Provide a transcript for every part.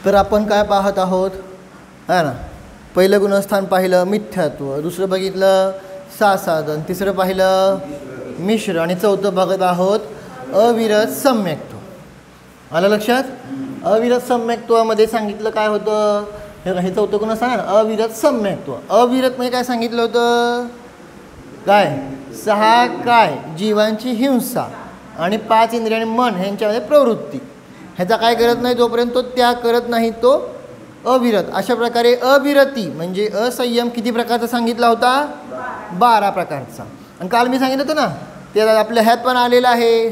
तर आपण काय पाहत आहोत आहे ना. पहिलं गुणस्थान पाहिलं मिथ्यात्व, दुसरं बघितलं सासाधन, तिसरं पाहिलं मिश्र आणि चौथं बघत आहोत अविरत सम्यक्त्व. आलं लक्षात. अविरत सम्यक्त्वामध्ये सांगितलं काय होतं, हे चौथं गुणस्थान अविरत सम्यक्त्व. अविरत म्हणजे काय सांगितलं होतं, काय 6 काय जीवांची हिंसा आणि 5 इंद्रिय आणि मन ह्यांच्यामध्ये प्रवृत्ती, ह्याचा काय करत नाही जोपर्यंत तो त्याग करत नाही तो अविरत. अशा प्रकारे अविरती म्हणजे असंयम किती प्रकारचा सांगितला होता, 12 प्रकारचा. आणि काल मी सांगितलं होतं ना, ते आपल्या ह्यात पण आलेलं आहे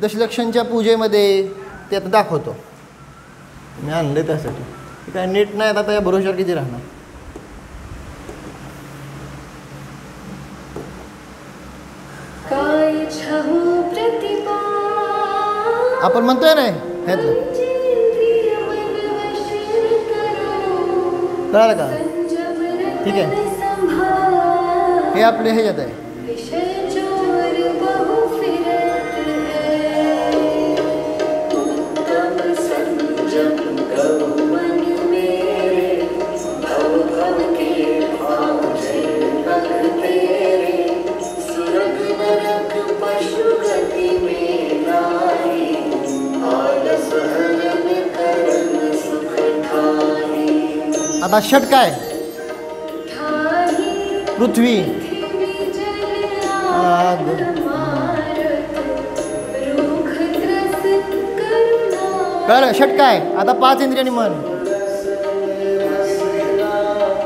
दशलक्षांच्या पूजेमध्ये, ते आता दाखवतो. मी आणले त्यासाठी, काय नीट नाही आता या भरोशावर किती राहणार. आपण म्हणतोय नाही ह्यातलं, कळालं का. ठीक आहे, हे आपले ह्याच्यात आहे. आता षट काय, पृथ्वी आग कळलं. षट काय, आता 5 इंद्रिय आणि मन.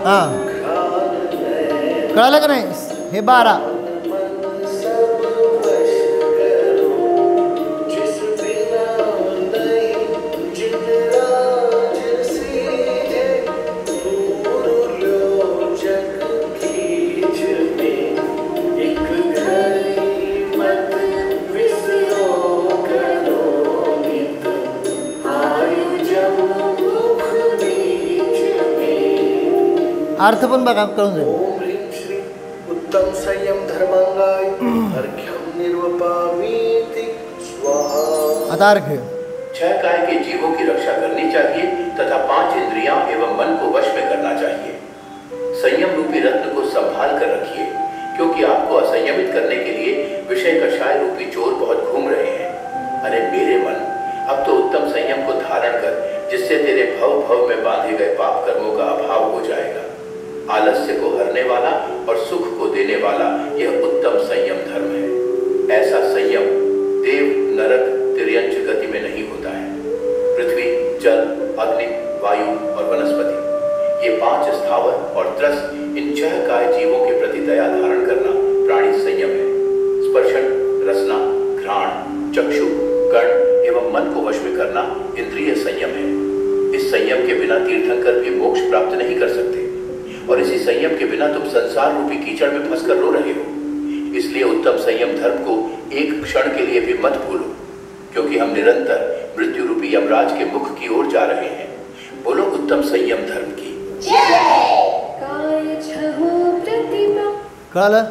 हां कळालं का नाही. हे 12. अर्थ पण बघा कळून जाईल. उत्तम संयम धर्मांगाय अर्घ्यम निर्वपामीति स्वाहा. आता अर्घ्य 6 काय के जीवों की रक्षा करनी चाहिए तथा 5 इंद्रियां एवं मन को वश में करना चाहिए. संयम रूपी रत्न को संभाल कर रखिए, क्योंकि आपको असंयमित करने के लिए विषय कषाय रूपी चोर बहुत घूम रहे हैं. अरे मेरे मन, अब तो उत्तम संयम को धारण कर, जिससे तेरे भव भव में बांधे गए पाप कर्मों का अभाव हो जाएगा. आलस्य को हरने वाला और सुख को देने वाला यह उत्तम संयम धर्म है. ऐसा संयम देव, नरक, तिर्यंच गति में नहीं होता है. पृथ्वी, जल, अग्नि, वायु और वनस्पति, ये 5 स्थावर और त्रस, इन 6 काय जीवों के प्रति दया धारण करना प्राणी संयम है. स्पर्शन, रसना, घ्राण, चक्षु, कर्ण एवं मन को वश में करना इंद्रिय संयम है. इस संयम के बिना तीर्थंकर भी मोक्ष प्राप्त नहीं कर सकते, और इसी संयम के बिना तुम संसार रूपी कीचड़ में फंसकर रो रहे हो. इसलिए उत्तम संयम धर्म को एक क्षण के लिए भी मत भूलो, क्योंकि हम निरंतर मृत्यु रूपी यमराज के मुख की ओर जा रहे हैं. बोलो उत्तम संयम धर्म की कळालं.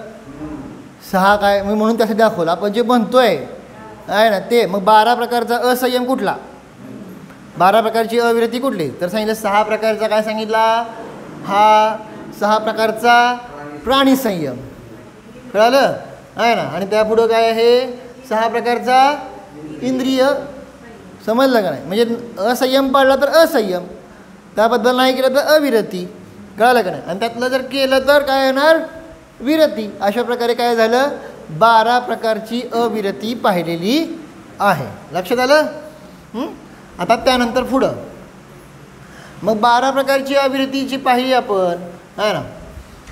6 काय मी म्हणून त्यासाठी दाखवलं. आपण जे म्हणतोय आहे ना ते, मग 12 प्रकारचा असंयम कुठला, 12 प्रकारची अविरती कुठली, तर सांगितलं 6 प्रकारचा काय सांगितला, हा 6 प्रकारचा प्राणी संयम. कळालं आहे ना. आणि त्यापुढं काय आहे, 6 प्रकारचा इंद्रिय. समजलं का नाही. म्हणजे असंयम पाळला तर असंयम, त्याबद्दल नाही केलं तर अविरती. कळालं का नाही. आणि त्यातलं जर केलं तर काय येणार, विरती. अशा प्रकारे काय झालं, 12 प्रकारची अविरती पाहिलेली आहे. लक्षात आलं. आता त्यानंतर पुढं मग 12 प्रकारची अविरतीची पाहिली आपण आहे ना.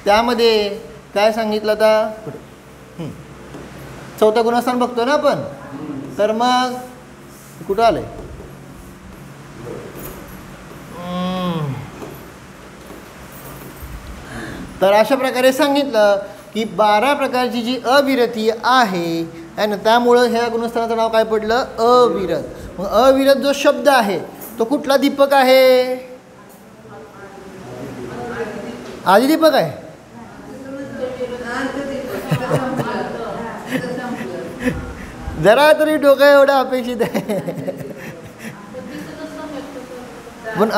त्यामध्ये काय सांगितलं आता, चौथा गुणस्थान बघतो ना आपण. तर मग कुठं आलंय, तर अशा प्रकारे सांगितलं की 12 प्रकारची जी अविरती आहे ना, त्यामुळं ह्या गुणस्थानाचं नाव काय पडलं, अविरत. मग अविरत जो शब्द आहे तो कुठला दीपक आहे, आधी दीपक आहे. जरा तरी डोकं एवढं अपेक्षित आहे. पण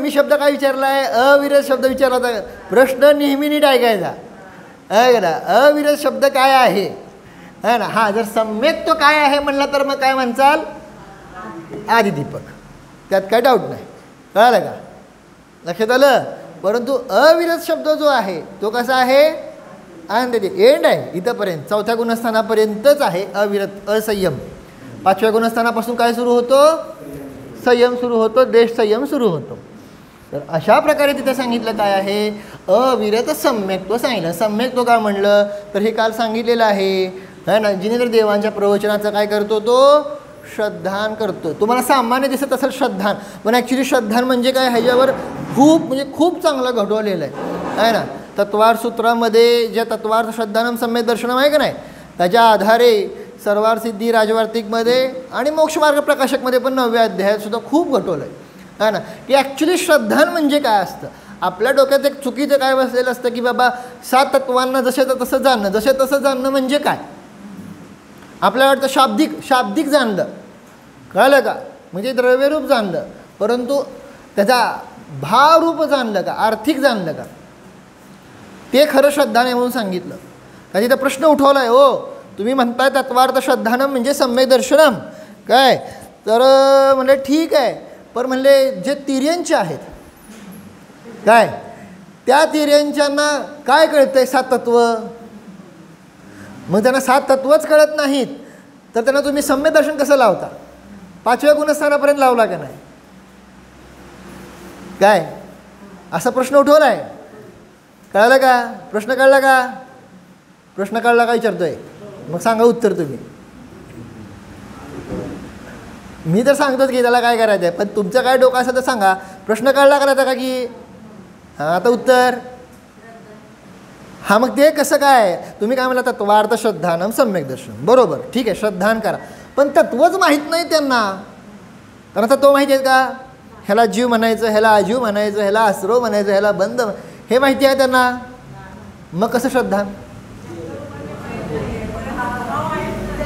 मी शब्द काय विचारला आहे? अविरत शब्द विचारला होता. प्रश्न नेहमी नीट ऐकायचा आहे ना. अविरत शब्द काय आहे है ना. हां, जर सम्यक तो काय आहे म्हणला तर मग काय म्हणचाल? आदिदीपक. त्यात काय डाऊट नाही. कळालं का? लक्षात आलं. परंतु अविरत शब्द जो आहे तो कसा आहे? आनंदी एंड आहे इथंपर्यंत, 4थ्या गुणस्थानापर्यंतच आहे अविरत. असंयम 5व्या गुणस्थानापासून काय सुरू होतो? संयम सुरू होतो, देश संयम सुरू होतो. तर अशा प्रकारे तिथं सांगितलं काय आहे? अविरत सम्यक तो सांगितलं. सम्यक तो का म्हणलं तर हे काल सांगितलेलं आहे ना. जिने देवांच्या प्रवचनाचं काय करतो? तो श्रद्धान करतो. तुम्हाला सामान्य दिसत असेल श्रद्धान, पण ॲक्च्युली श्रद्धान म्हणजे काय? ह्याच्यावर खूप चांगलं घडवलेलं आहे ना. तत्वार सूत्रामध्ये ज्या तत्वार्थ श्रद्धानम सम्यक दर्शनम आहे का नाही, त्याच्या आधारे सर्वार सिद्धी राजवार्तिकमध्ये आणि मोक्षमार्ग प्रकाशकमध्ये पण 9व्या अध्यायात सुद्धा खूप घटवलं आहे ना. की ॲक्च्युली श्रद्धान म्हणजे काय असतं? आपल्या डोक्यात एक चुकीचं काय बसलेलं असतं की बाबा 7 तत्वांना जसे तसं जाणणं. जसे तसं जाणणं म्हणजे काय? आपल्याला वाटतं शाब्दिक जाणलं. कळलं का? म्हणजे द्रव्यरूप जाणलं, परंतु त्याचा भावरूप जाणलं का? आर्थिक जाणलं का? ते खरं श्रद्धान आहे म्हणून सांगितलं. का तिथं प्रश्न उठवला आहे. हो, तुम्ही म्हणताय तत्वार्थ श्रद्धानम म्हणजे सम्यक दर्शनम काय? तर म्हणले ठीक आहे, पण म्हणले जे तिर्यंचे आहेत काय, त्या तिर्यंच्यांना काय कळतं आहे? 7 तत्व. मग त्यांना 7 तत्वच कळत नाहीत तर त्यांना तुम्ही सम्यक दर्शन कसं लावता? 5व्या गुणस्थानापर्यंत लावला का नाही? काय असा प्रश्न उठवला आहे. कळलं का? प्रश्न कळला का? प्रश्न कळला का विचारतोय? मग सांगा उत्तर तुम्ही. मी तर सांगतोच की त्याला काय करायचं आहे, पण तुमचं काय डोकं असेल तर सांगा. प्रश्न कळला करायचा का की हां आता उत्तर? हां, मग ते कसं काय? तुम्ही काय म्हणला? तत्वार्थ श्रद्धानम सम्यक दर्शन. बरोबर, ठीक आहे, श्रद्धान करा, पण तत्वच माहीत नाही त्यांना. त्यांना तत्व माहिती आहे का? ह्याला जीव म्हणायचं, ह्याला अजीव म्हणायचं, ह्याला अस्रो म्हणायचं, ह्याला बंद, हे माहिती आहे त्यांना. मग कसं श्रद्धान?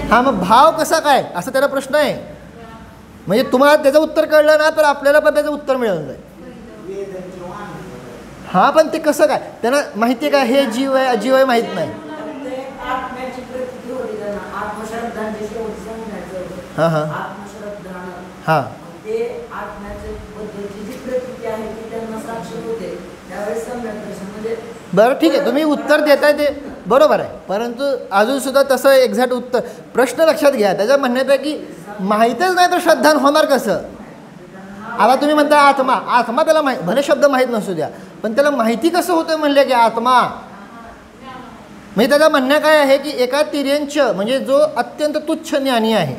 हां, मग भाव कसा काय असा त्याला प्रश्न आहे. म्हणजे तुम्हाला त्याचं उत्तर कळलं ना तर आपल्याला पण त्याचं उत्तर मिळून जाईल. हां, पण ते कसं काय? त्यांना माहिती आहे का हे जीव आहे अजीव आहे? माहीत नाही. हां हां हां बरं, ठीक आहे, तुम्ही उत्तर देताय ते बरोबर आहे, परंतु अजूनसुद्धा तसं एक्झॅक्ट उत्तर प्रश्न लक्षात घ्या. त्याच्या म्हणण्यापैकी माहीतच नाही तर श्रद्धान होणार कसं? आता तुम्ही म्हणता आत्मा त्याला भले शब्द माहीत नसू द्या, पण त्याला माहिती कसं होतं म्हणले की आत्मा? म्हणजे त्याचं म्हणणं काय आहे की एका तिर्यंच म्हणजे जो अत्यंत तुच्छ ज्ञानी आहे,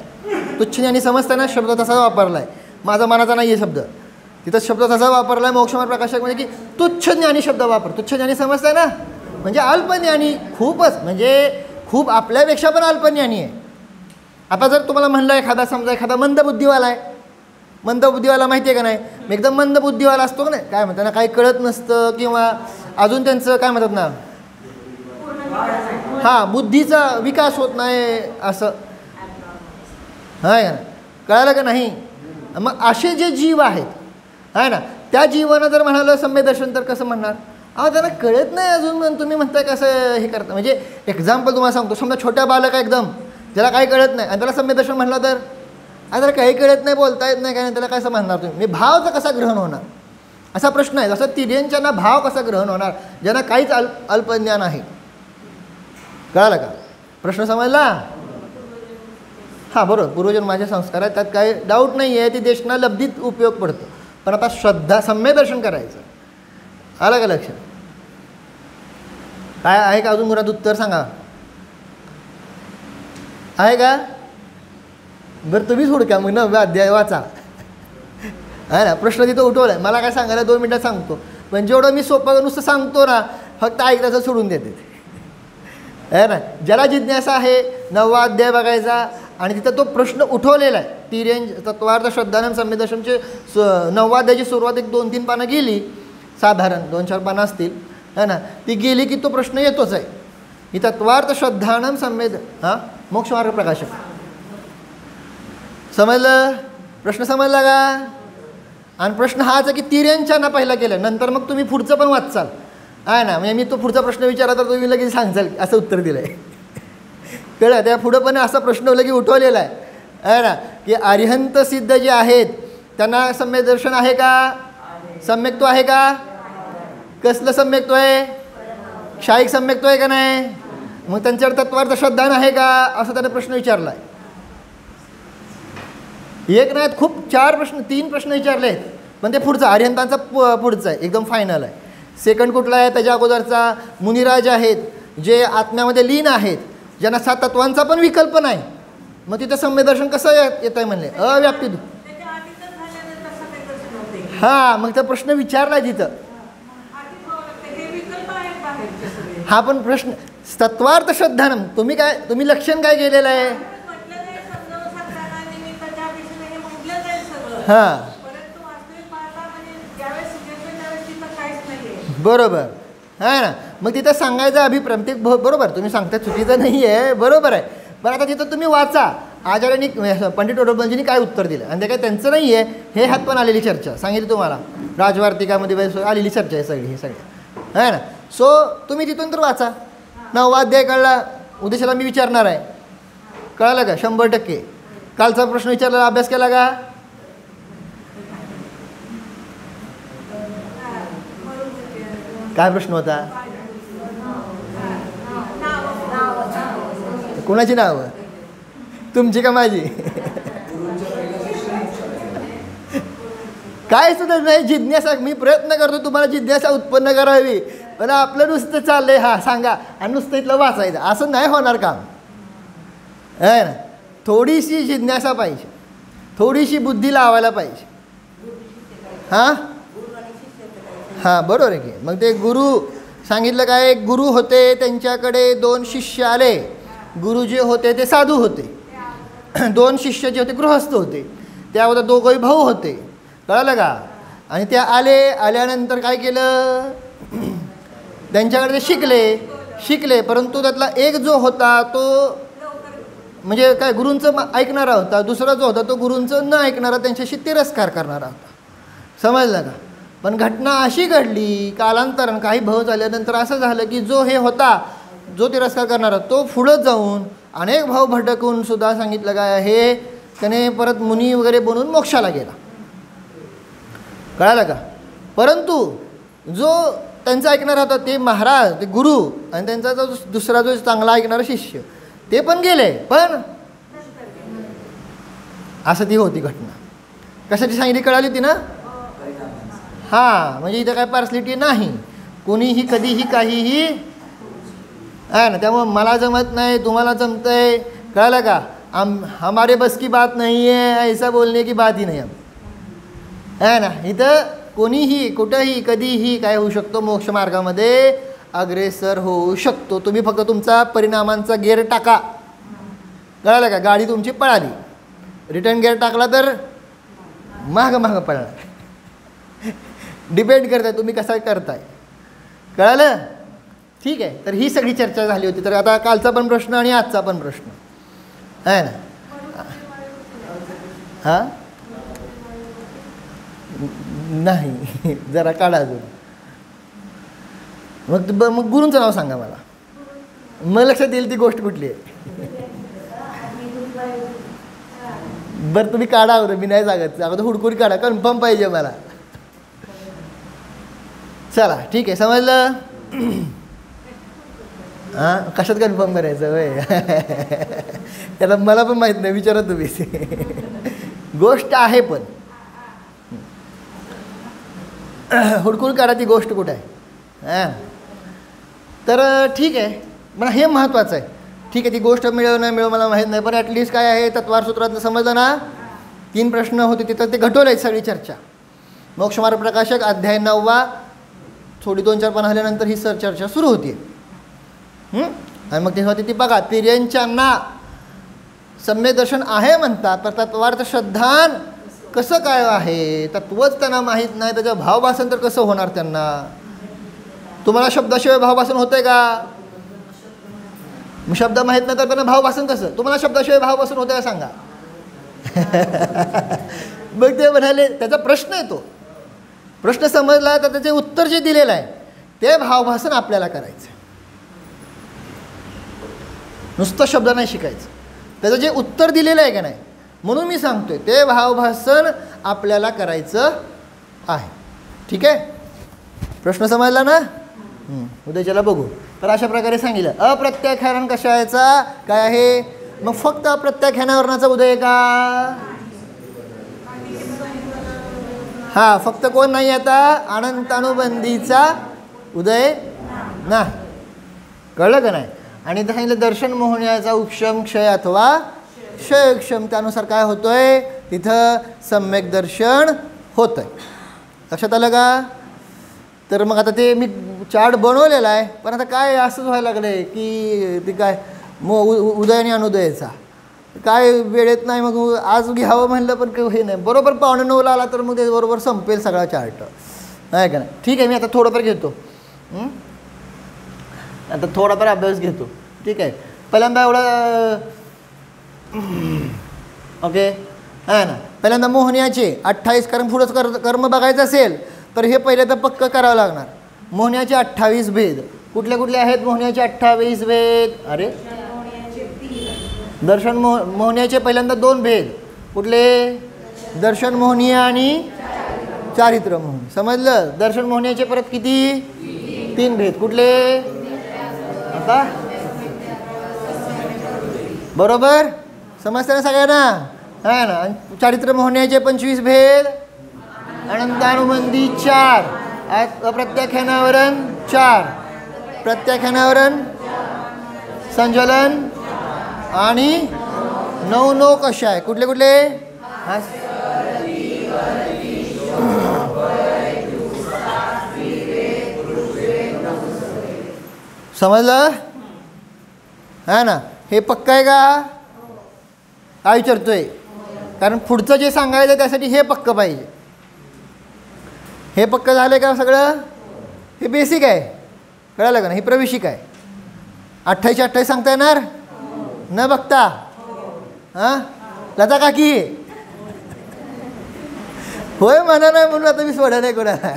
तुच्छ ज्ञानी समजताना शब्द तसा वापरला आहे, माझा मनाचा नाही आहे शब्द, तिथं शब्द तसा वापरला आहे मोक्षमार्ग प्रकाशकमध्ये की तुच्छ ज्ञानी शब्द वापर. तुच्छ ज्ञानी समजताय ना, म्हणजे अल्पज्ञानी, खूपच म्हणजे खूप आपल्यापेक्षा पण अल्पज्ञानी आहे. आता जर तुम्हाला म्हणलं एखादा, समजा एखादा मंदबुद्धीवाला आहे, मंदबुद्धीवाला माहिती आहे का नाही? एकदम मंदबुद्धीवाला असतो का नाही, काय म्हणतात ना, काही कळत नसतं किंवा अजून त्यांचं काय म्हणतात ना, हां बुद्धीचा विकास होत नाही असं, आहे का? कळालं का नाही? मग असे जे जीव आहेत आहे ना, त्या जीवानं जर म्हणालं सम्यक दर्शन तर कसं म्हणणार? त्यांना कळत नाही अजून, म्हणून तुम्ही म्हणताय कसं हे करता? म्हणजे एक्झाम्पल तुम्हाला सांगतो, समजा छोट्या बालक एकदम ज्याला काही कळत नाही आणि त्याला सम्यक दर्शन म्हणलं तर त्याला काही कळत नाही, बोलता येत नाही, काय नाही, त्याला कसं म्हणणार तुम्ही? मी भावचं कसा ग्रहण होणार असा प्रश्न आहे. जसं तिर्यंच्यांना भाव कसा ग्रहण होणार ज्यांना काहीच अल्पज्ञान आहे. कळालं का? प्रश्न समजला? हां बरोबर, पूर्वजन्माचे संस्कार आहेत, त्यात काही डाऊट नाही आहे, ती देशना लब्धीत उपयोग पडतो. पण आता श्रद्धा सम्यक दर्शन करायचं, आलं का लक्षात? काय आहे का अजून मुराद? उत्तर सांगा, आहे का? बरं तुम्ही सोडक्या मग 9व्या अध्याय वाचा, आहे ना. प्रश्न तिथं उठवला आहे, मला काय सांगायला 2 मिनटात सांगतो, पण जेवढं मी सोपं नुसतं सांगतो ना, फक्त ऐकायचं सोडून देते, आहे ना. ज्याला जिज्ञासा आहे 9वा अध्याय बघायचा आणि तिथं तो प्रश्न उठवलेला आहे. तिर्यंच तत्वार्थ श्रद्धानम सम्यक दर्शनचे 9वा अध्यायाची सुरुवात 1-2-3 पानं गेली, साधारण 2-4 पानं असतील, है ना. ती गेली की तो प्रश्न येतोच आहे. ही तत्वार्थ श्रद्धानम सम्यक मोक्षमार्ग प्रकाशक. समजलं? प्रश्न समजला का? आणि प्रश्न हाच आहे की तिर्यंच्या पहिला केलं, नंतर मग तुम्ही पुढचं पण वाचाल आहे ना. म्हणजे मी तो पुढचा प्रश्न विचारला तर तुम्ही लगेच सांगाल असं उत्तर दिलं आहे. कळलं? त्या पुढं पण असा प्रश्न लगेच उठवलेला आहे ना की अरिहंत सिद्ध जे आहेत त्यांना सम्यक दर्शन आहे का? सम्यक्त्व आहे का? कसलं सम्यक्त्व आहे? क्षायिक सम्यक्त्व आहे का नाही? मग त्यांच्यावर तत्वार्थ श्रद्धान आहे का? असं त्याने प्रश्न विचारला आहे. एक नाहीत, खूप 3 प्रश्न विचारले आहेत. पण ते पुढचा अरिहंतांचा पुढचा आहे, एकदम फायनल आहे. सेकंड कुठला आहे? त्याच्या अगोदरचा मुनिराज आहेत जे आत्म्यामध्ये लीन आहेत, ज्यांना 7 तत्वांचा पण विकल्प नाही. मग तिथं सम्यक दर्शन कसं येत आहे म्हणले? अव्याप्ती. हां, मग तो प्रश्न विचारला तिथं. हा पण प्रश्न तत्वार्थ श्रद्धानम, तुम्ही लक्षण काय केलेलं आहे? हां, बरोबर आहे ना. मग तिथं सांगायचा अभिप्राय ते बरोबर, तुम्ही सांगता चुकीचं नाही आहे, बरोबर आहे. पण आता तिथं तुम्ही वाचा आचार्यांनी पंडित वडोदराजींनी काय उत्तर दिलं, आणि ते काय त्यांचं नाही आहे. हे हात पण आलेली चर्चा सांगितली तुम्हाला, राजवार्तिकामध्ये आलेली चर्चा आहे सगळी, हे सगळे आहे ना. सो तुम्ही तिथून तर वाचा. 9वा अध्याय कळला, उद्देशाला मी विचारणार आहे, कळालं का? 100%. कालचा प्रश्न विचारला, अभ्यास केला का? काय प्रश्न होता? कोणाची नावं? तुमची का माझी? काय सुद्धा नाही. जिज्ञासा, मी प्रयत्न करतो तुम्हाला जिज्ञासा उत्पन्न करावी, पण आपलं नुसतं चाललंय हा सांगा आणि नुसतं इथलं वाचायचं, असं नाही होणार काम आहे ना. थोडीशी जिज्ञासा पाहिजे, थोडीशी बुद्धी लावायला पाहिजे. हां हां, बरोबर आहे की. मग ते गुरु सांगितलं काय, एक गुरु होते, त्यांच्याकडे 2 शिष्य आले. गुरु जे होते ते साधू होते, 2 शिष्य जे होते गृहस्थ होते. त्यावर दोघंही भाऊ होते, कळलं का? आणि ते आल्यानंतर काय केलं, त्यांच्याकडे ते शिकले, परंतु त्यातला एक जो होता तो म्हणजे काय गुरूंचं ऐकणारा होता, दुसरा जो होता तो गुरूंचं न ऐकणारा, त्यांच्याशी तिरस्कार करणारा होता. समजलं का? पण घटना अशी घडली कालांतरानं, काही भाव झाल्यानंतर असं झालं की जो जो तिरस्कार करणारा तो पुढं जाऊन अनेक भाव भटकून सुद्धा सांगितलं काय हे, त्याने परत मुनी वगैरे बनून मोक्षाला गेला, कळालं का? परंतु जो त्यांचा ऐकणारा होता ते महाराज, ते गुरु, आणि त्यांचा जो दुसरा जो चांगला ऐकणारा शिष्य, ते पण गेले. पण असं ती होती घटना. कशाची सांगितली कळाली ती ना? हां, म्हणजे इथं काय पार्सलिटी नाही, कोणीही कधीही काहीही आहे ना. त्यामुळं मला जमत नाही, तुम्हाला जमतंय, कळालं का? हमारे बस की बात नहीं है, ऐसा बोलने की बात ही नाही आहे ना. इथं कोणीही कुठंही कधीही काय होऊ शकतो, मोक्ष मार्गामध्ये अग्रेसर होऊ शकतो. तुम्ही फक्त तुमचा परिणामांचा गेअर टाका, कळालं का? गाडी तुमची पळाली, रिटर्न गेअर टाकला तर मागं पळणार. डिपेंड करताय तुम्ही कसं करताय, कळालं? ठीक आहे. तर ही सगळी चर्चा झाली होती. तर आता कालचा पण प्रश्न आणि आजचा पण प्रश्न आहे ना. हां, नाही, जरा काढा अजून. मग गुरूंचं नाव सांगा मला, मग लक्षात येईल ती गोष्ट कुठली आहे. बरं तुम्ही काढा अगोदर, मी नाही सांगत, अगोदर हुडकून काढा, कन्फर्म पाहिजे मला. चला ठीक आहे, समजलं? हां, कशात कन्फर्म करायचं वय? त्याला मला पण माहीत नाही, विचारा तुम्ही. गोष्ट आहे पण हुडकून काढा ती गोष्ट कुठं आहे. हां, तर ठीक आहे, मला हे महत्त्वाचं आहे. ठीक आहे, ती गोष्ट मिळव नाही मिळव मला माहीत नाही, पण ॲटलिस्ट काय आहे, तत्वार सूत्रातलं समजलं ना. 3 प्रश्न होते तिथं, ते घटवलं आहे सगळी चर्चा. मोक्षमार्ग प्रकाशक अध्याय 9वा, थोडी 2-4 पान झाल्यानंतर ही चर्चा सुरू होती. आणि मग तेव्हा ती बघा, तिर्यंच्यांना सम्यक दर्शन आहे म्हणतात, तर तत्वार्थ श्रद्धान कसं काय आहे, तत्वच त्यांना माहीत नाही, त्याचं भावभासन तर कसं होणार त्यांना? तुम्हाला शब्दाशिवाय भावभासन होतंय का? मग शब्द माहीत नाही तर त्यांना भावभासन कसं? तुम्हाला शब्दाशिवाय भावभासन होतं का सांगा? मग ते म्हणाले, त्याचा प्रश्न आहे तो, प्रश्न समजला तर त्याचे उत्तर जे दिलेलं आहे ते भावभाषण आपल्याला करायचं. नुसतं शब्द नाही शिकायचं, त्याचं जे उत्तर दिलेलं आहे का नाही, म्हणून मी सांगतोय ते भावभाषण आपल्याला करायचं आहे. ठीक आहे, प्रश्न समजला ना? उद्याच्याला बघू. तर अशा प्रकारे सांगितलं अप्रत्याख्यान कशाचा काय आहे. मग फक्त अप्रत्याख्यानावरणाचा उदय का? हां, फक्त कोण नाही आता? अनंतानुबंधीचा उदय नाही. कळलं का नाही? आणि सांगितलं दर्शन मोहण्याचा उपशम क्षय अथवा क्षयक्षम, त्यानुसार काय होतोय तिथं सम्यक दर्शन होतंय. लक्षात आलं का? तर मग आता ते मी चार्ट बनवलेला आहे, पण आता काय असंच व्हायला लागलं आहे की ते काय उदय आणि अनुदयाचा काय वेळेत नाही. मग आज घ्यावं म्हणलं पण काही हे नाही. बरोबर 8:45ला आला तर मग ते बरोबर संपेल सगळा चार्ट, नाही का नाही? ठीक आहे, मी आता थोडंफार घेतो, आता थोडाफार अभ्यास घेतो. ठीक आहे, पहिल्यांदा एवढं ओके आहे ना. पहिल्यांदा मोहनियाचे 28, कारण पुढंच कर्म बघायचं असेल तर हे पहिले तर पक्क करावं लागणार. मोहनियाचे 28 भेद कुठले कुठले आहेत? मोहनियाचे 28 भेद. अरे दर्शन मोहनियाचे पहिल्यांदा 2 भेद कुठले? दर्शन मोहनिया आणि चारित्र मोहन. समजलं? दर्शन मोहनियाचे परत किती? 3 भेद कुठले? आता बरोबर समजतं ना सगळ्यांना? आहे ना. आणि चारित्र मोहनियाचे 25 भेद, अनंतानुबंधी 4, अप्रत्याख्यानावरण 4, प्रत्याख्यानावरण संज्वलन आणि 9 कशा आहे? कुठले कुठले? समजलं? है ना. हे पक्क आहे का? काय विचारतोय? कारण पुढचं जे सांगायचं त्यासाठी हे पक्क पाहिजे. हे पक्क झालं का सगळं? हे बेसिक आहे, कळालं का ना? ही प्रवेशिक आहे. 28 सांगता येणार न बघता? हां लता काकी होय म्हणा नाही म्हणून आता मी सोडा नाही कोणाला,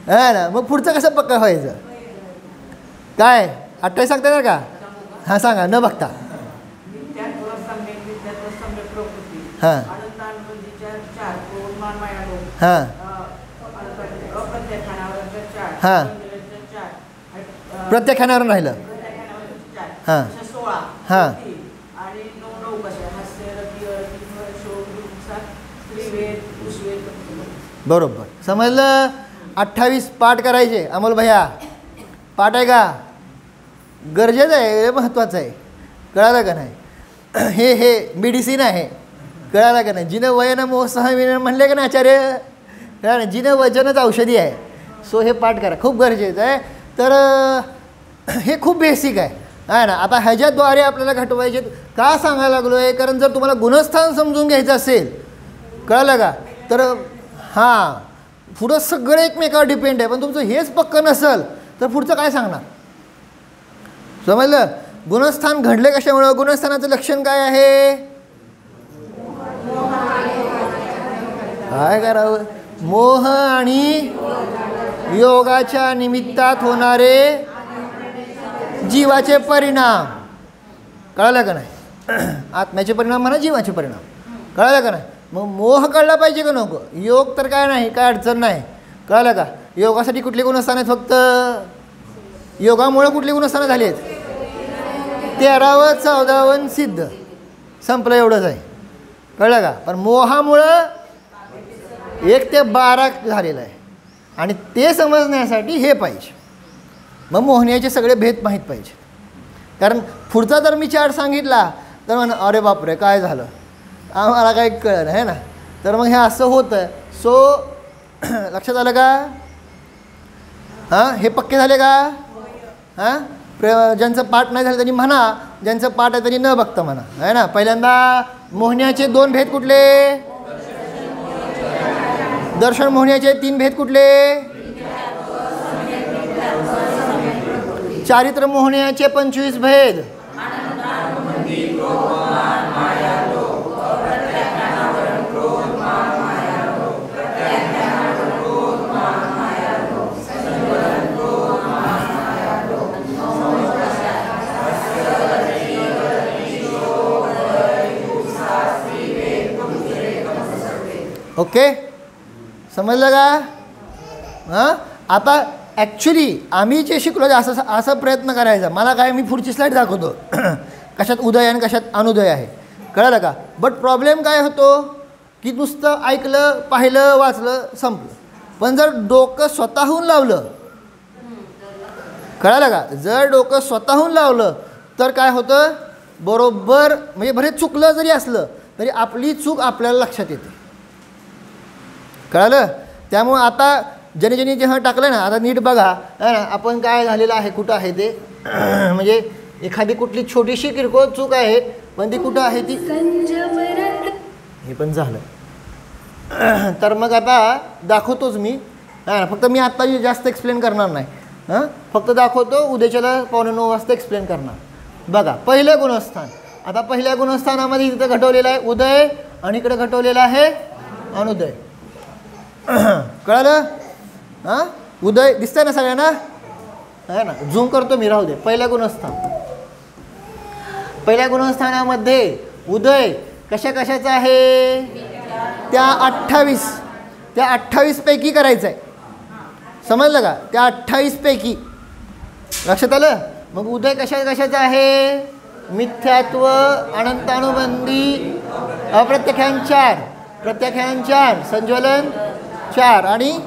है ना. मग पुढचं कसं पक्का व्हायचं? काय 28 सांगता येणार का? हां सांगा न बघता. हां हां हां प्रत्याख्यानावरून राहिलं. हां हां बरोबर समजलं. 28 पाठ करायचे. अमोल भैया पाठ आहे का? गरजेचं आहे, महत्त्वाचं आहे, कळालं का नाही? हे मेडिसिन आहे, कळालं का नाही? जिनं वयनं मोसह विनं म्हणले का नाही आचार्य? कळालं नाही? जिनं वजनच औषधी आहे. सो हे पाठ करा, खूप गरजेचं आहे. तर हे खूप बेसिक आहे ना. आता ह्याच्याद्वारे आपल्याला घटवायचे का सांगायला लागलो आहे? कारण जर तुम्हाला गुणस्थान समजून घ्यायचं असेल, कळलं का, तर हां पुढं सगळं एकमेकावर डिपेंड आहे. पण तुमचं हेच पक्क नसेल तर पुढचं काय सांगणार? समजलं? गुणस्थान घडले कशामुळं? गुणस्थानाचं लक्षण काय आहे? काय करावं? मोह आणि योगाच्या निमित्तात होणारे जीवाचे परिणाम, कळालं का नाही? आत्म्याचे परिणाम म्हणा, जीवाचे परिणाम, कळालं का नाही? मग मोह कळला पाहिजे का नको? योग तर काय नाही, काय अडचण नाही, कळालं का? योगासाठी कुठली गुणस्थानं आहेत? फक्त योगामुळं कुठली गुणस्थानं झाली आहेत? 13व 14व सिद्ध, संपलं एवढंच आहे, कळलं का? पण मोहामुळं 1 ते 12 झालेलं आहे. आणि ते समजण्यासाठी हे पाहिजे. मग मोहनियाचे सगळे भेद माहीत पाहिजे. कारण पुढचा जर मी चार्ट सांगितला तर म्हण अरे बापरे काय झालं, आम्हाला काही कळलं आहे ना. तर मग हे असं होतं. सो लक्षात आलं का? हां हे पक्के झाले का? हां ज्यांचं पाठ नाही झालं त्यांनी म्हणा, ज्यांचं पाठ आहे त्यांनी न बघता म्हणा, आहे ना. पहिल्यांदा मोहनियाचे 2 भेद कुठले? दर्शन मोहनियाचे 3 भेद कुठले? चारित्र मोहनियाचे 25 भेद, ओके, समजलं का? हां, आता ॲक्च्युली आम्ही जे शिकलो असा प्रयत्न करायचा. मला काय, मी पुढची स्लाईड दाखवतो कशात उदय आणि कशात अनुदय आहे, कळलं का? बट प्रॉब्लेम काय होतो की नुसतं ऐकलं, पाहिलं, वाचलं, संपलं. पण जर डोकं स्वतःहून लावलं, कळलं का? जर डोकं स्वतःहून लावलं तर काय होतं, बरोबर म्हणजे बरेच चुकलं जरी असलं तरी आपली चूक आपल्याला लक्षात येते, कळलं? त्यामुळं आता ज्याने जेव्हा टाकलं ना, आता नीट बघा आपण काय झालेलं आहे, कुठं आहे ते. म्हणजे एखादी कुठली छोटीशी किरकोळ चूक आहे, पण ती कुठं आहे ती, हे पण झालं. तर मग आता दाखवतोच मी, फक्त मी आत्ता जास्त एक्सप्लेन करणार नाही. हां, फक्त दाखवतो, उद्याच्याला 8:45 वाजता एक्सप्लेन करणार. बघा, पहिलं गुणस्थान. आता पहिल्या गुणस्थानामध्ये इथं घटवलेलं आहे उदय आणि इकडे घटवलेलं आहे अनुदय. कळलं? हां, उदय दिसतंय ना सगळ्यांना? आहे ना, झूम करतो मी, राहू दे. पहिल्या गुणस्थान, पहिल्या गुणस्थानामध्ये उदय कशा कशाचा आहे, त्या 28 पैकी करायचं आहे. समजलं का? त्या 28 पैकी लक्षात आलं? मग उदय कशाचा आहे, मिथ्यात्व, अनंतानुबंधी, अप्रत्यख्यान 4, प्रत्यख्यान 4, संज्वलन 4. आणि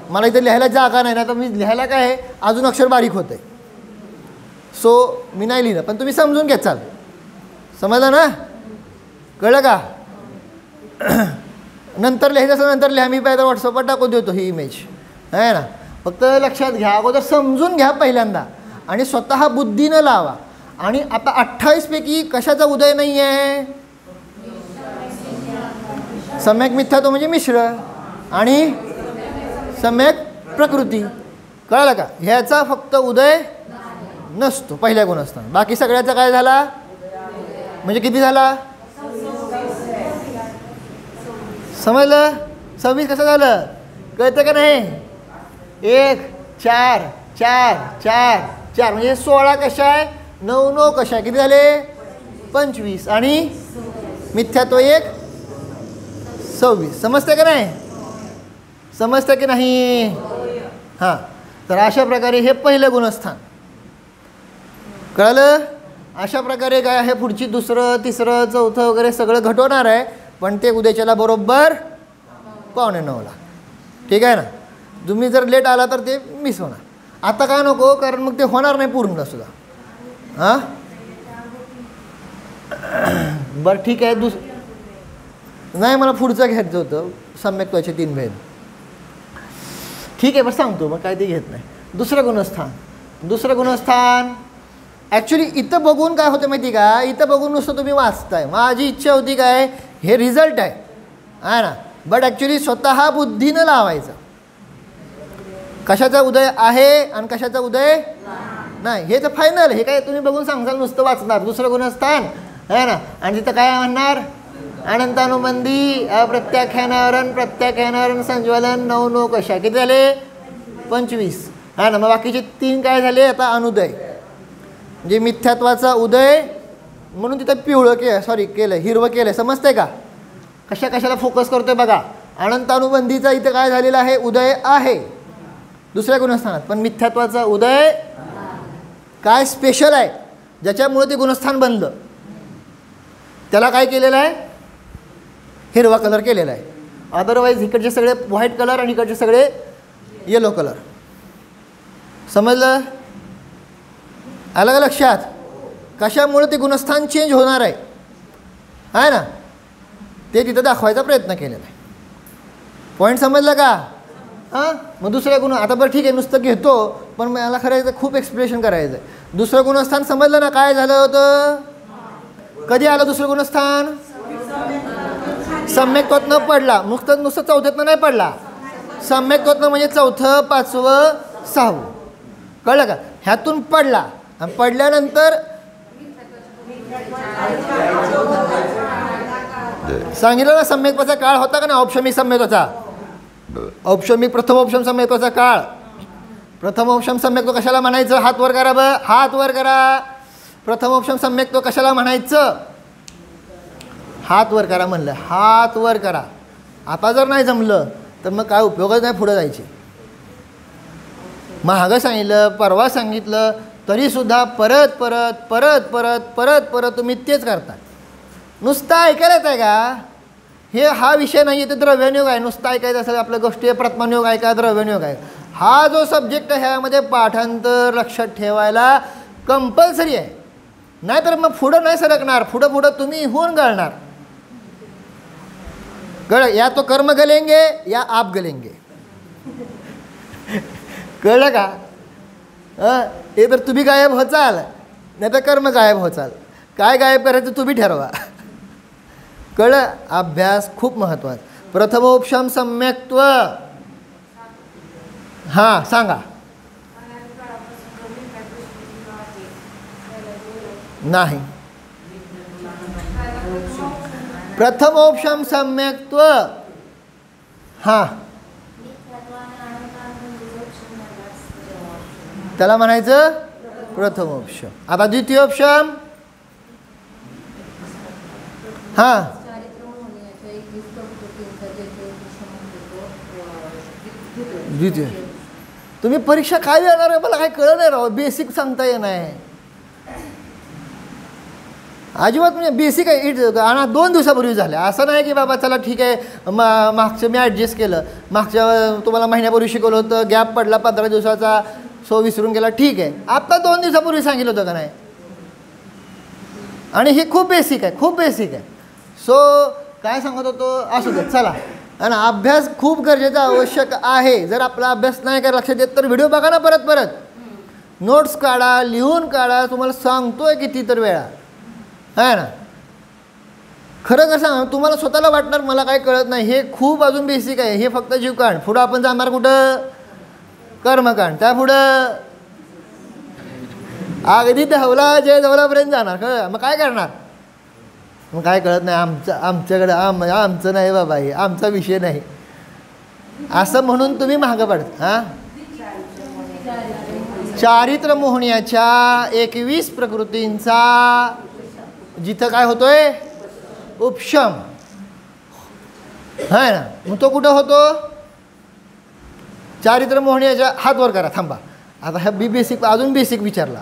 मला इथे लिहायला जागा नाही ना, तर मी लिहायला काय आहे, अजून अक्षर बारीक होते, सो मी नाही लिहिलं, पण तुम्ही समजून घ्या. चाल, समजलं ना? कळलं का? नंतर लिहायचं असं नंतर लिहा, मी पहिला व्हॉट्सअपवर टाकून देतो ही इमेज, आहे ना? फक्त लक्षात घ्या, अगोदर समजून घ्या पहिल्यांदा आणि स्वतः बुद्धीनं लावा. आणि आता 28 पैकी कशाचा उदय नाही आहे, सम्यक मिथ्यात्व म्हणजे मिश्र आणि सम्यक प्रकृती. कळलं का? ह्याचा फक्त उदय नसतो पहिल्या गुणस्थान. बाकी सगळ्याचा काय झाला, म्हणजे किती झाला, समजलं? 26 कसं झालं, कळतं का नाही? 1 4 4 4 4 म्हणजे 16 कशा आहे, 9 9 कशा आहे, किती झाले, 25. आणि मिथ्यात्व 1 26. समजते का नाही? समजतं की नाही? हां, तर अशा प्रकारे हे पहिलं गुणस्थान. कळलं? अशा प्रकारे काय आहे, पुढची दुसरं, तिसरं, चौथं वगैरे सगळं घटवणार आहे, पण ते उद्याच्याला बरोबर 8:45ला. ठीक आहे ना? तुम्ही जर लेट आला तर ते मिस होणार. आता काय नको, कारण मग ते होणार नाही पूर्ण सुद्धा. हां, बरं ठीक आहे. नाही, मला पुढचं घ्यायचं होतं, सम्यक्त्वाचे 3 भेद. ठीक आहे, बरं सांगतो, मग काय ते घेत नाही. दुसरं गुणस्थान ॲक्च्युली इथं बघून काय होतं माहिती का, इथं बघून नुसतं तुम्ही वाचताय. माझी इच्छा होती काय, हे रिझल्ट आहे ना, बट ॲक्च्युली स्वतः बुद्धीनं लावायचं. कशाचा उदय आहे आणि कशाचा उदय नाही, हे तर फायनल. हे काय तुम्ही बघून सांगाल, नुसतं वाचणार. दुसरं गुणस्थान आहे ना, आणि तिथं काय म्हणणार, अनंतानुबंधी, अप्रत्याख्यानावरण, प्रत्याख्यानावरण, संज्वलन 9 9 कशा, किती झाले, 25. हा ना, मग बाकीचे 3 काय झाले, आता अनुदय म्हणजे मिथ्यात्वाचा उदय, म्हणून तिथं पिवळं केलं, हिरवं केलं. समजतंय का? कशाला फोकस करतोय बघा. अनंतानुबंधीचा इथं काय झालेला आहे, उदय आहे दुसऱ्या गुणस्थानात, पण मिथ्यात्वाचा उदय काय स्पेशल आहे, ज्याच्यामुळे ते गुणस्थान बनलं, त्याला काय केलेलं आहे, हिरवा कलर केलेला आहे. अदरवाईज इकडचे सगळे व्हाईट कलर आणि इकडचे सगळे येलो कलर. समजलं? आलं का लक्षात? कशामुळे ते गुणस्थान चेंज होणार आहे ना, ते तिथं दाखवायचा प्रयत्न केलेला आहे. पॉईंट समजलं का? हां, मग दुसऱ्या गुण, आता बरं ठीक आहे, नुसतं घेतो, पण मला खरं खूप एक्सप्लेनेशन करायचं आहे. दुसरं गुणस्थान समजलं ना, काय झालं होतं, कधी आलं दुसरं गुणस्थान, सम्यक्त्वातनं पडला. नुसतं चौथ्यातनं नाही पडला, सम्यक्त्वातनं म्हणजे 4थं 5वं 6वं. कळलं का? ह्यातून पडला आणि पडल्यानंतर सांगितलं ना, सम्यक्त्वाचा काळ होता का ना, औपशमिक सम्यक्त्वाचा, प्रथम औपशम सम्यक्त्वाचा काळ. प्रथम औपशम सम्यक्त्व कशाला म्हणायचं, हात वर करा, हात वर करा. प्रथम औपशम सम्यक्त्व कशाला म्हणायचं, हात वर करा म्हणलं, हात वर करा. आता जर नाही जमलं तर मग काय उपयोगच नाही पुढं जायचे. महागं सांगितलं, परवा सांगितलं, तरीसुद्धा परत परत परत परत परत परत तुम्ही तेच करता. नुसतं ऐकायलाच आहे का? हा विषय नाही आहे, ते द्रव्यनियोग आहे. नुसतं ऐकायचं असेल आपल्या गोष्टी प्रथमानियोग आहे का द्रव्यनियोग आहे. हा जो सब्जेक्ट आहे ह्यामध्ये पाठांतर लक्षात ठेवायला कंपल्सरी आहे. नाहीतर मग पुढं नाही सरकणार, पुढं पुढं तुम्ही होऊन गळणार. या तो कर्म गलेंगे या आप गलेंगे. कळलं का? हे तर तुम्ही गायब होचाल नाही तर कर्म गायब होचाल. काय गायब करायचं तुम्ही ठरवा. कळलं? अभ्यास खूप महत्त्वाचा. प्रथमोपशम सम्यक्त्व. हां सांगा. नाही. प्रथमोपशम सम्यक्त्व. हां त्याला म्हणायचं प्रथमोपशम. आता द्वितीयोपशम. हां द्वितीय. तुम्ही परीक्षा काय देणार आहे मला काय कळलं नाही राव. बेसिक सांगता येत नाही अजिबात. म्हणजे बेसिक आहे. आणि 2 दिवसापूर्वी झाले. असं नाही की बाबा चला ठीक आहे मागचं मी ॲडजस्ट केलं. मागच्या तुम्हाला महिन्यापूर्वी शिकवलं होतं, गॅप पडला 15 दिवसाचा, सो विसरून गेला, ठीक आहे. आत्ता 2 दिवसापूर्वी सांगितलं होतं का नाही. आणि हे खूप बेसिक आहे, खूप बेसिक आहे. सो काय सांगत होतो असू दे चला. आणि अभ्यास खूप गरजेचा आवश्यक आहे. जर आपला अभ्यास नाही काय लक्षात देत तर व्हिडिओ बघा ना परत परत. नोट्स काढा, लिहून काढा. तुम्हाला सांगतोय किती तर वेळा आहे ना. खरं कसं सांग तुम्हाला स्वतःला वाटणार मला काय कळत नाही. हे खूप अजून बेसिक आहे. हे फक्त जीवकांड. पुढं आपण जाणार कुठं? कर्मकांड. त्या पुढं अगदी धवला जय धवलापर्यंत जाणार. कळ मग काय करणार? मग काय कळत नाही. आमच्याकडं आमचं नाही बाबा, हे आमचा विषय नाही असं म्हणून तुम्ही मागं पडत. हां चारित्र मोहण्याच्या 21 प्रकृतींचा जिथं काय होतोय उपशम है ना. मग तो कुठं होतो? चारित्र मोहण्याच्या. हात वर करा थांबा. आता ह्या बेसिक अजून बेसिक विचारला.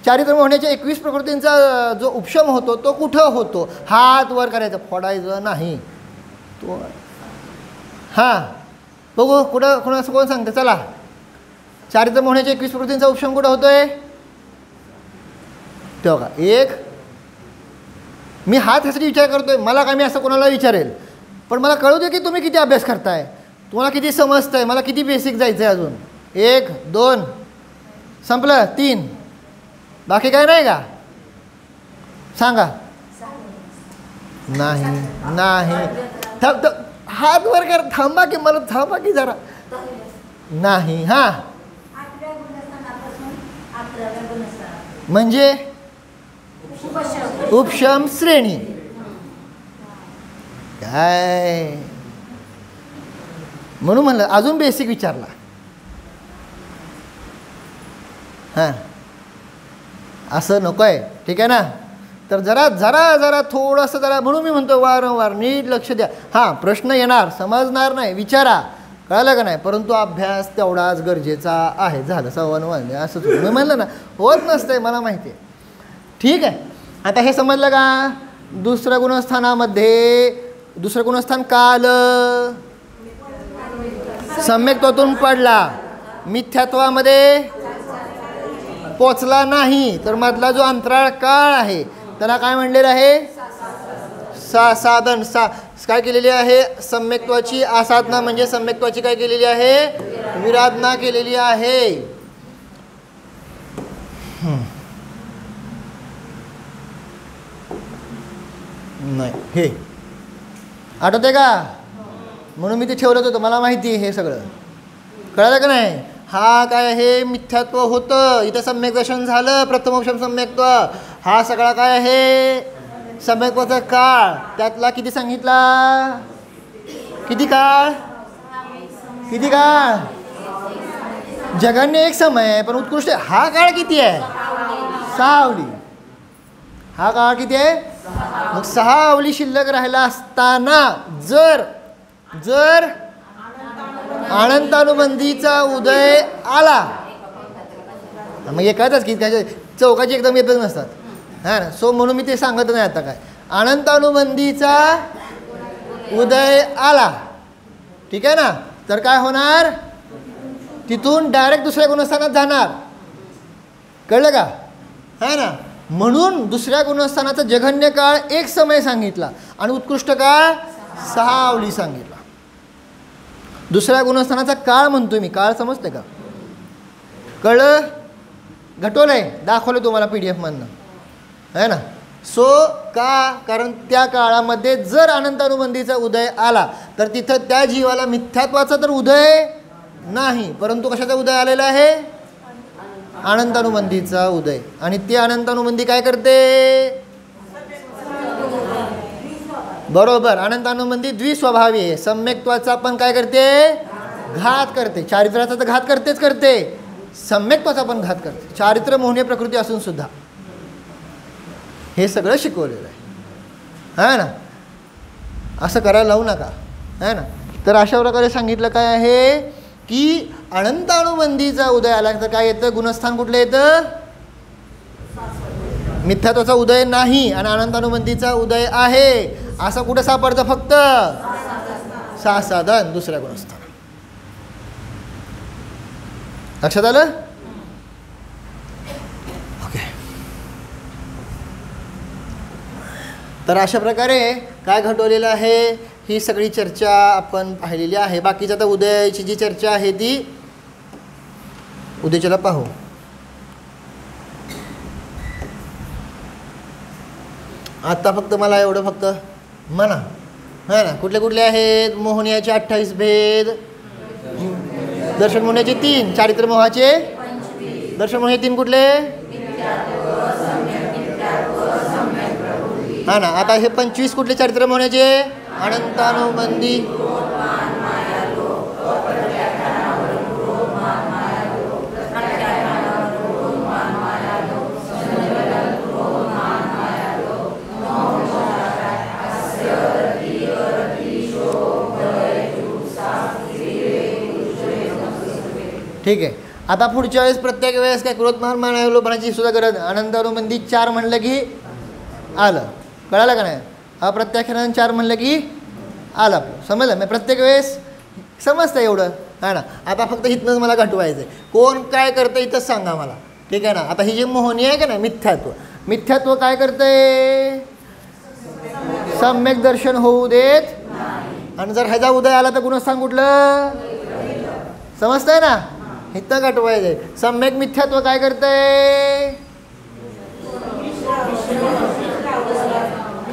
चारित्र मोहण्याच्या 21 प्रकृतींचा जो उपशम होतो तो कुठं होतो? हात वर करायचा, फोडायचं नाही तो. हां बघू कुठं कोणाचं कोण सांगतं. चला चारित्र मोहण्याच्या 21 प्रकृतींचा उपशम कुठं होतोय? तेव्हा का एक मी हात ह्यासाठी विचार करतोय. मला काय मी असं कोणाला विचारेल पण मला कळू दे की तुम्ही किती अभ्यास करताय, तुम्हाला किती समजतंय, मला किती बेसिक जायचं आहे अजून. 1 2 संपलं. 3 बाकी काय नाही का? सांगा. नाही नाही हात वर कर. थांबा की मला थांबा की जरा. नाही. हां म्हणजे उपशम श्रेणी काय म्हणून म्हणलं अजून बेसिक विचारला. हां असं नको आहे, ठीक आहे ना. तर जरा जरा जरा थोडंसं जरा म्हणून मी म्हणतो वारंवार नीट लक्ष द्या. हां प्रश्न येणार, समजणार नाही, विचारा, कळलं का नाही. परंतु अभ्यास तेवढाच गरजेचा आहे. झालं 1:15 वाजले असंच मी म्हणलं ना. होत नसतंय मला माहिती आहे, ठीक आहे. आता हे समजलं का? दुसऱ्या गुणस्थानामध्ये दुसरं गुणस्थान काल सम्यक्त्वातून पडला, मिथ्यात्वामध्ये पोचला नाही. तर मधला जो अंतराळ काळ आहे त्याला काय म्हणलेलं आहे? साधन. काय केलेली आहे? सम्यक्त्वाची आसाधना म्हणजे सम्यक्त्वाची काय केलेली आहे? विराधना केलेली आहे. नाही हे आठवते का? म्हणून मी ते ठेवलं होतं. मला माहिती आहे हे सगळं, कळलं का नाही. हा काय आहे? मिथ्यात्व होतं. इथं सम्यक दर्शन झालं. प्रथमोपशम सम्यक्त्व. हा सगळा काय आहे? सम्यक्त्वाचा काळ. त्यातला किती सांगितला? किती काळ? किती काळ? जगान्य एक समय पण उत्कृष्ट. हा काळ किती आहे? 6 अवली. हा काळ किती आहे? मग 6 अवली शिल्लक राहिला असताना जर जर अनंतानुबंधीचा उदय आला, मग एकाच की काय चौकाची एकदम येतच नसतात हां ना. सो म्हणून मी ते सांगत नाही आता काय. अनंतानुबंधीचा उदय आला, ठीक आहे ना, तर काय होणार, तिथून डायरेक्ट दुसऱ्या गुणस्थानात जाणार. कळलं का है ना. म्हणून दुसऱ्या गुणस्थानाचा जघन्य काळ 1 समय सांगितला आणि उत्कृष्ट काळ 6 आवली सांगितला. दुसऱ्या गुणस्थानाचा काळ म्हणतोय मी, काळ समजते का, कळलं, घटवलंय, दाखवलं तुम्हाला PDF मधनं है ना. सो का, कारण त्या काळामध्ये जर अनंतानुबंधीचा उदय आला तर तिथं त्या जीवाला मिथ्यात्वाचा तर उदय नाही, परंतु कशाचा उदय आलेला आहे, अनंतानुबंधीचा उदय. आणि ते अनंतानुबंधी काय करते, बरोबर, अनंतानुबंधी द्विस्वभावी आहे. सम्यक्त्वाचा पण काय करते, घात करते. चारित्र्याचा तर घात करतेच करते, सम्यक्त्वाचा पण घात करते. चारित्र्य मोहनीय प्रकृती असून सुद्धा हे सगळं शिकवलेलं आहे है ना. असं करायला लावू नका है ना. तर अशा प्रकारे सांगितलं काय आहे की अनंतानुबंधीचा उदय आला तर काय येतं, गुणस्थान कुठलं येतं, मिथ्यात्वाचा उदय नाही आणि अनंतानुबंधीचा उदय आहे. असं कुठं सापडतं, फक्त सासाधन दुसऱ्या गुणस्थान. लक्षात आलं. ओके. तर अशा प्रकारे काय घडवलेलं आहे, ही सगळी चर्चा आपण पाहिलेली आहे. बाकीच्या आता उदयाची जी चर्चा आहे ती उद्याच्याला पाहू. आता फक्त मला एवढं फक्त म्हणा है ना, कुठले कुठले आहेत, मोहनीयाचे 28 भेद, दर्शन मोहनीयाचे 3, चारित्र मोहाचे, दर्शन मोहनीय 3 कुठले हा ना. आता हे 25 कुठले चारित्र मोहनीयाचे, अनंतानुबंधी, ठीक आहे. आता पुढच्या वेळेस प्रत्येक वेळेस काय क्रोधमान मानावलोपनाची सुद्धा गरज, अनंतानुबंधी 4 म्हणलं की आलं, कळालं का नाही. अप्रत्याख्यान 4 म्हणलं की आलं, समजलं मी, प्रत्येक वेळेस समजतं एवढं है ना. आता फक्त इथनंच मला घटवायचं आहे, कोण काय करतं इथंच सांगा मला, ठीक आहे ना. आता ही जी मोहनी आहे का ना, मिथ्यात्व, मिथ्यात्व काय करतंय, सम्यक दर्शन होऊ देत. आणि जर ह्याचा उदय आला तर गुणस्थान कुठलं, समजतंय ना, इथं घटवायचंय. सम्यक मिथ्यात्व काय करतंय,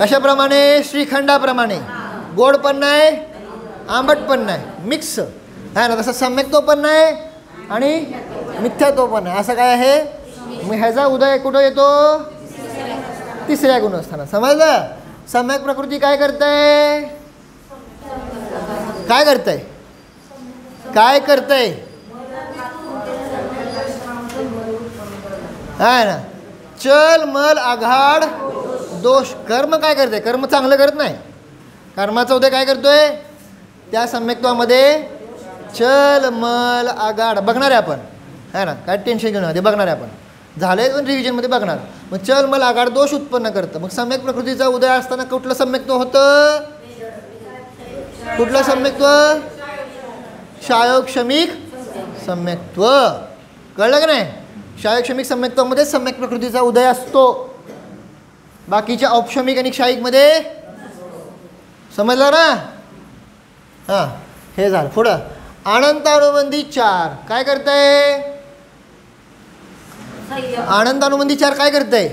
कशाप्रमाणे, श्रीखंडाप्रमाणे, गोड पण नाही आंबट पण नाही, मिक्स आहे ना. तसं सम्यक्त्व पण नाही आणि मिथ्यात्व पण नाही, असं काय आहे. मग ह्याचा उदय कुठं येतो, तिसऱ्या गुणस्थानात, समजलं. सम्यक प्रकृती काय करतंय, काय करतंय, काय करतंय आहे ना. चल मल आघाड दोष, कर्म काय करते, कर्म चांगलं करत नाही, कर्माचा उदय काय करतोय, त्या सम्यक्त्वामध्ये चल मल आघाड बघणार आहे आपण है ना. काय टेन्शन घेऊन ते बघणार आहे आपण, झाले पण रिव्हिजनमध्ये बघणार. मग चल मल आघाड दोष उत्पन्न करतं. मग सम्यक प्रकृतीचा उदय असताना कुठलं सम्यक्त्व होतं, कुठलं सम्यक्त्व, क्षायोक्षमिक सम्यक्त्व, कळलं का नाही. क्षायोक्षमिक सम्यक्त्वामध्ये सम्यक प्रकृतीचा उदय असतो, बाकीच्या औपशमिक आणि क्षायिकमध्ये, समजलं ना. हां, हे झालं. पुढं अनंतानुबंधी 4 काय करतंय, अनंतानुबंधी 4 काय करतंय,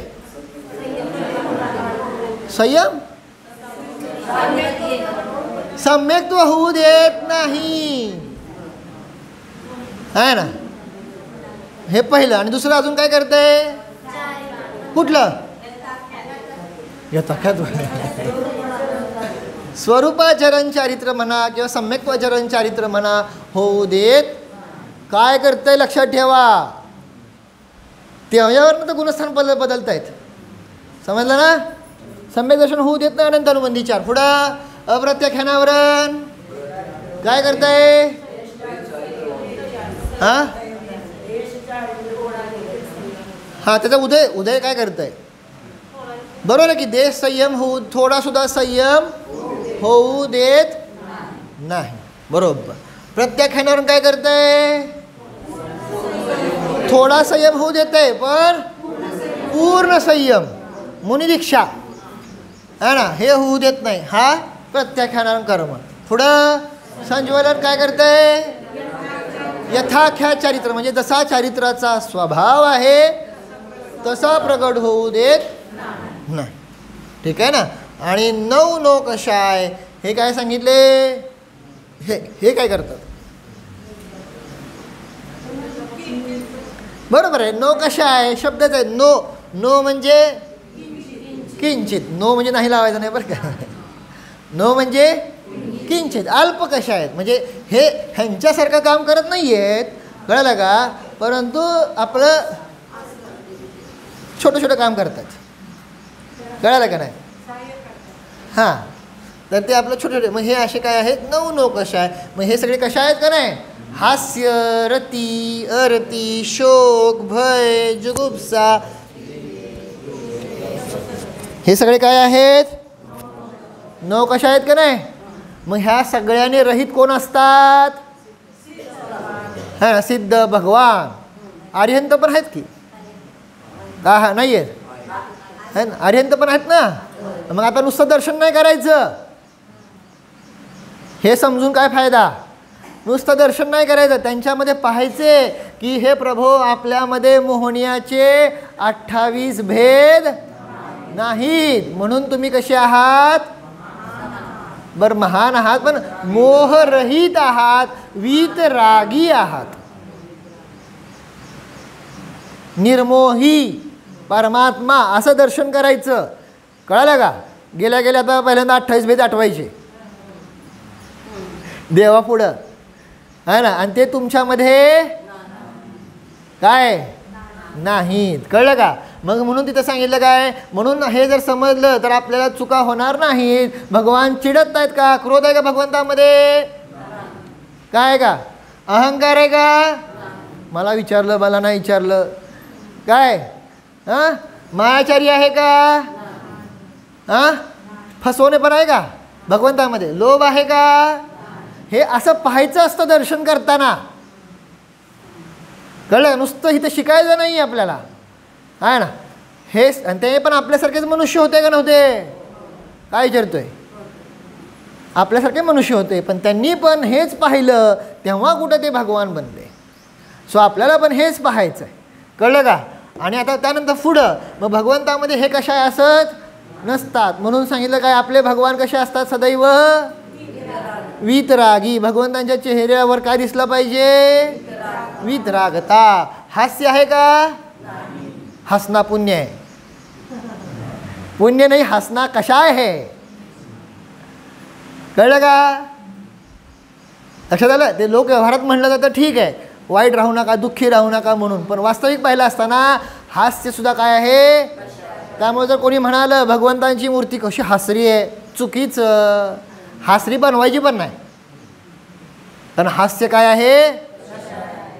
संयम, सम्यक्त्व होऊ देत नाही है ना. हे पहिलं. आणि दुसरं अजून काय करतंय, कुठलं, स्वरूपाचरण चारित्र म्हणा किंवा सम्यक्त्वाचरण चारित्र म्हणा होऊ देत. काय करतंय लक्षात ठेवा, त्याच्यावरनं तर गुणस्थान बदलत आहेत, समजलं ना. सम्यक दर्शन होऊ देत नाही अनंतानुबंधी 4. पुढं अप्रत्याख्यानावरण काय करताय? हां हां, त्याचा उदय काय करताय? बरोबर आहे की देश संयम होऊ, थोडासुद्धा संयम होऊ देत नाही. बरोबर. प्रत्येक खाण्यावरून काय करताय? थोडा संयम होऊ देत आहे, पण पूर्ण संयम मुनिदीक्षा है ना, हे होऊ देत नाही. हा प्रत्याख्यान कर्म. पुढं संजीवलन काय करतंय? यथाख्या चारित्र, म्हणजे जसा चारित्राचा स्वभाव आहे तसा प्रगट होऊ देत नाही. ठीक आहे ना. आणि 9 नो कषाय हे काय सांगितले? हे काय करतात? बरोबर आहे. नो कषाय शब्दच आहे. नो म्हणजे किंचित. नो म्हणजे नाही लावायचं नाही बरं का. नो म्हणजे किंचित, अल्प कषाय म्हणजे हे ह्यांच्यासारखं काम करत नाही आहेत, कळलं का, परंतु आपलं छोटं छोटं काम करतात, कळलं का नाही. हां, तर ते आपलं छोटे छोटे, मग हे असे काय आहेत? 9 नो कषाय. मग हे सगळे कशा आहेत का नाही? हास्य, रती, अरती, शोक, भय, जुगुप्सा, हे सगळे काय आहेत? 9 कशा आहेत का नाही. मग ह्या सगळ्याने रहित कोण असतात? हां, सिद्ध भगवान. आर्यहंत पण आहेत की का? हा नाही आहेत, है ना, आर्यहंत पण आहेत ना. मग आता नुसतं दर्शन नाही करायचं, हे समजून काय फायदा? नुसतं दर्शन नाही करायचं, त्यांच्यामध्ये पाहायचे की हे प्रभो आपल्यामध्ये मोहनियाचे 28 भेद नाहीत, म्हणून तुम्ही कसे आहात? बरं, महान आहात, पण मोहरहित आहात, वीतरागी आहात, निर्मोही परमात्मा असं दर्शन करायचं. कळलं का? गेल्या गेल्या आता पहिल्यांदा 28 भेद आठवायचे देवापुढं, आहे ना, आणि ते तुमच्यामध्ये काय नाहीत. कळलं का? मग म्हणून तिथं सांगितलं काय? म्हणून हे जर समजलं तर आपल्याला चुका होणार नाहीत. भगवान चिडत नाहीत का? क्रोध आहे का भगवंतामध्ये? काय आहे का? अहंकार आहे का? मला विचारलं, मला नाही विचारलं, काय? हां, मायाचारी आहे का? हां, फसवणे पण आहे का भगवंतामध्ये? लोभ आहे का? हे असं पाहायचं असतं दर्शन करताना, कळलं? नुसतं इथं शिकायचं नाही आपल्याला, आहे ना. हे आणि ते पण आपल्यासारखेच मनुष्य होते का नव्हते? काय विचारतोय? आपल्यासारखे मनुष्य होते, पण त्यांनी पण हेच पाहिलं तेव्हा कुठं ते भगवान बनले. सो आपल्याला पण हेच पाहायचं आहे, कळलं का? आणि आता त्यानंतर पुढं मग भगवंतामध्ये हे कशा असत नसतात, म्हणून सांगितलं काय? आपले भगवान कसे असतात? सदैव वीतरागी. भगवंतांच्या चेहऱ्यावर काय दिसलं पाहिजे? वीतरागता. हास्य आहे का? हसना पुण्य आहे. पुण्य नाही, हसना कशा आहे, कळलं का? लक्षात आलं? ते लोक व्यवहारात म्हणलं जातं ठीक आहे, वाईट राहू नका, दुःखी राहू नका म्हणून, पण वास्तविक पाहिलं असताना हास्यसुद्धा काय आहे? त्यामुळे जर कोणी म्हणालं भगवंतांची मूर्ती कशी हासरी आहे, चुकीचं. हासरी बनवायची पण नाही, कारण हास्य काय आहे?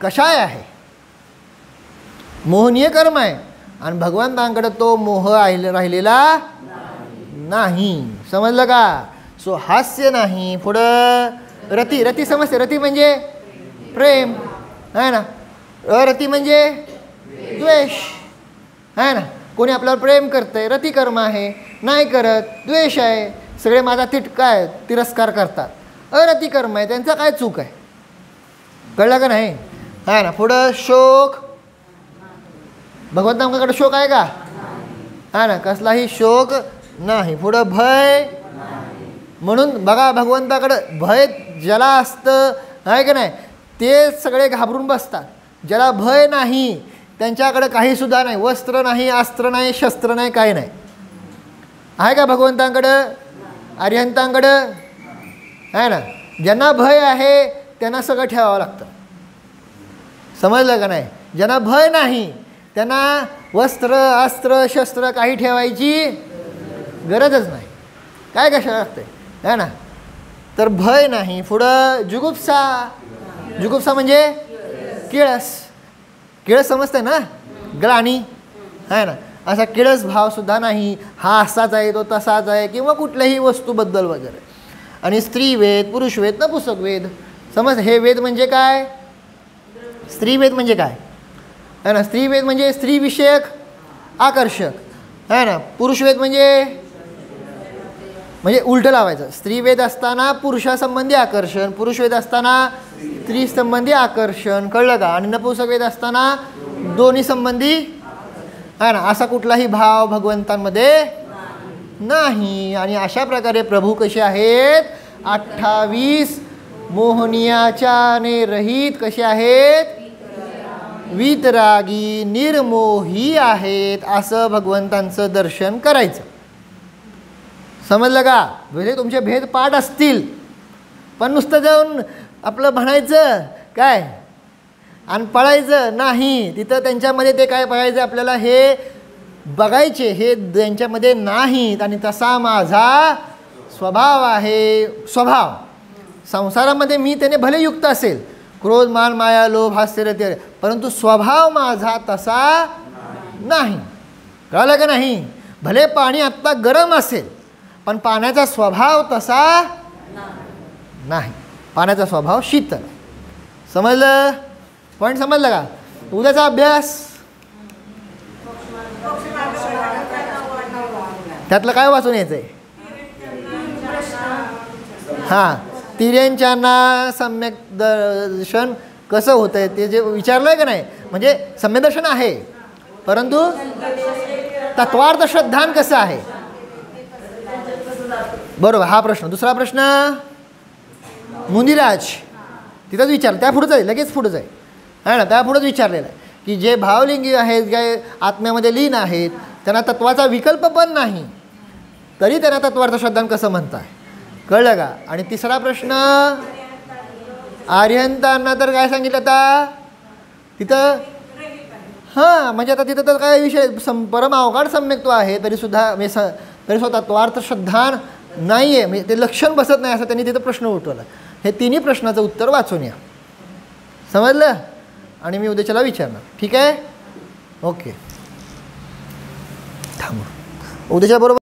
कशाय आहे, मोहनीय कर्म आहे, आणि भगवंतांकडे तो मोह राहिलेला नाही. समजलं का? सो हास्य नाही. पुढं रती. रती समजते? रती म्हणजे प्रेम, आहे ना. अरती म्हणजे द्वेष, आहे ना. कोणी आपल्यावर प्रेम करतंय, रती कर्म आहे. नाही करत, द्वेष आहे. सगळे माझा काय तिरस्कार करतात, अरती कर्म आहे, त्यांचा काय चूक आहे, कळलं का नाही? आहे ना. पुढं शोक. भगवंतांकडे शोक आहे का? आहे ना, कसलाही शोक नाही. पुढं भय. म्हणून बघा भगवंताकडं भय ज्याला असतं, आहे का नाही, ते सगळे घाबरून बसतात. ज्याला भय नाही त्यांच्याकडे काहीसुद्धा नाही, वस्त्र नाही, अस्त्र नाही, शस्त्र नाही, काही नाही. आहे का भगवंतांकडं? आर्यहंतांकडं आहे ना. ज्यांना भय आहे त्यांना सगळं ठेवावं लागतं, समजलं का नाही? ज्यांना भय नाही त्यांना वस्त्र, अस्त्र, शस्त्र काही ठेवायची गरजच नाही. काय कशा लागते, है ना. तर भय नाही. पुढं जुगुप्सा. जुगुप्सा म्हणजे किळस. किळस समजते ना, ग्लानी आहे ना, असा किळस भावसुद्धा नाही. हा असाच आहे, तो तसाच आहे, किंवा कुठल्याही वस्तूबद्दल वगैरे. आणि स्त्रीवेद, पुरुषवेद, नपुंसकवेद. समज हे वेद म्हणजे काय? स्त्रीवेद म्हणजे काय आहे ना? स्त्रीवेद म्हणजे स्त्रीविषयक आकर्षक आहे ना. पुरुषवेद म्हणजे उलटं लावायचं. स्त्रीवेद असताना पुरुषासंबंधी आकर्षण, पुरुषवेद असताना स्त्रीसंबंधी आकर्षण. कळलं का? आणि नपुंसकवेद असताना दोन्ही संबंधी आहे ना. असा कुठलाही भाव भगवंतांमध्ये नाही. आणि अशा प्रकारे प्रभू कसे आहेत? 28 मोहनियाच्याने रहित कसे आहेत? वीतरागी, निर्मोही आहेत. असं भगवंतांचं दर्शन करायचं. समजलं का? भले तुमचे भेद पाठ असतील, पण नुसतं जाऊन आपलं म्हणायचं काय आणि पळायचं नाही. तिथं त्यांच्यामध्ये ते काय बघायचं आपल्याला, हे बघायचे हे त्यांच्यामध्ये नाहीत. आणि तसा माझा स्वभाव आहे. स्वभाव संसारामध्ये मी त्याने भले युक्त असेल, क्रोध, मान, माया, लोभ, हास्य, रती, परंतु स्वभाव माझा तसा नाही. कळलं का नाही? भले पाणी आत्ता गरम असेल, पण पाण्याचा स्वभाव तसा नाही. पाण्याचा स्वभाव शीतल. समजलं? पॉईंट समजलं का? उद्याचा अभ्यास त्यातलं काय वाचून यायचं आहे? हां, तिर्यंच्यांना सम्यक दर्शन कसं होतं आहे ते जे विचारलं आहे का नाही. म्हणजे सम्यक दर्शन आहे, परंतु तत्वार्थ श्रद्धान कसं आहे? बरोबर, हा प्रश्न. दुसरा प्रश्न मुनिराज तिथंच विचारलं, त्या पुढंच आहे, लगेच पुढंच आहे ना, त्या पुढंच विचारलेलं आहे की जे भावलिंगी आहेत, जे आत्म्यामध्ये लीन आहेत, त्यांना तत्वाचा विकल्प पण नाही, तरी त्यांना तत्वार्थ श्रद्धान कसं म्हणताय? कळलं का? आणि तिसरा प्रश्न आर्यंतांना तर काय सांगितलं आता तिथं? हां, म्हणजे आता तिथं तर काय विषय परम अवघड सम्यक्त्व आहे, तरीसुद्धा तरीसुद्धा तत्वार्थ श्रद्धान नाही आहे, म्हणजे ते लक्षण बसत नाही असं त्यांनी तिथं प्रश्न उठवला. हे तिन्ही प्रश्नाचं उत्तर वाचून या. समजलं? आणि मी उद्याच्याला विचारणार. ठीक आहे? ओके, थांब. उद्याच्या बरोबर